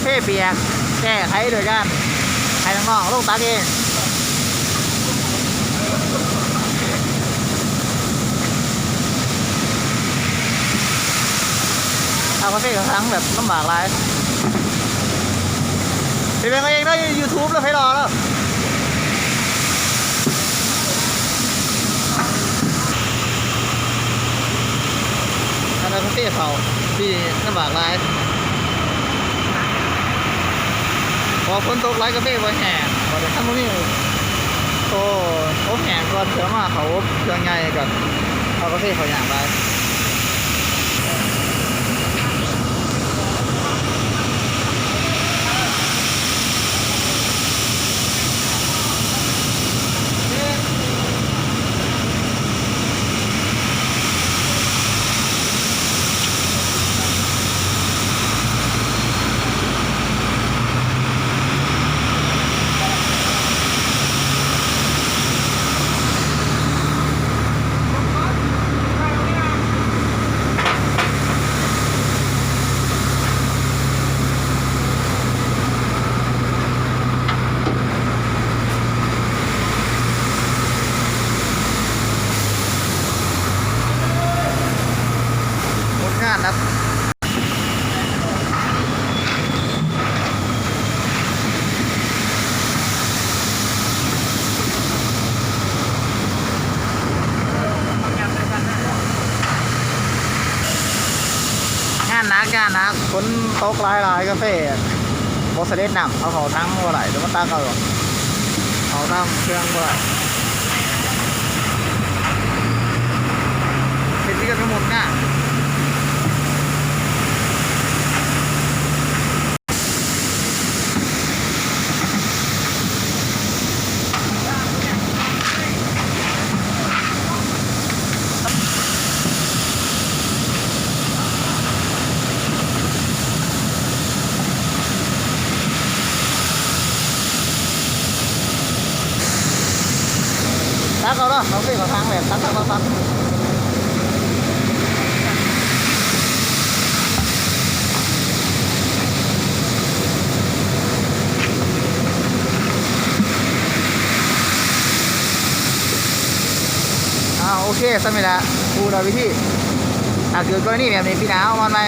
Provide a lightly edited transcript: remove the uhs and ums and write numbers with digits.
เฟ่เปียกแก้ไขโดยการให้น้องๆลงตักเองเอากาแฟกับทั้งแบบลำบากไรเป็นเองได้ยูทูบแล้วให้รอแล้วอันนั้นกาแฟเขาที่ลำบากไรพอฝนตกไรกาแฟไว้แห้งพอเดี๋ยวท่านพวกนี้โตอบแห้งก่อนเดี๋ยวมาเขาอบเครื่องไงก่อนเอากาแฟเขาอย่างไรงานนะงานนักฝนตกหลายกาแฟบอสเด็ดหนักเอาเขาทั้งเมื่อไหร่เดี๋ยวมันตาเขาทั้งเครื่องเมื่อไหร่เป็นที่กันทั้งหมดง่ะตักเขาเนาะเขาเป็นเขาทางแบบตักโอเคสมัยละครูเราวิธีเกิดกรณีแบบนี้พี่หนาวมันไหม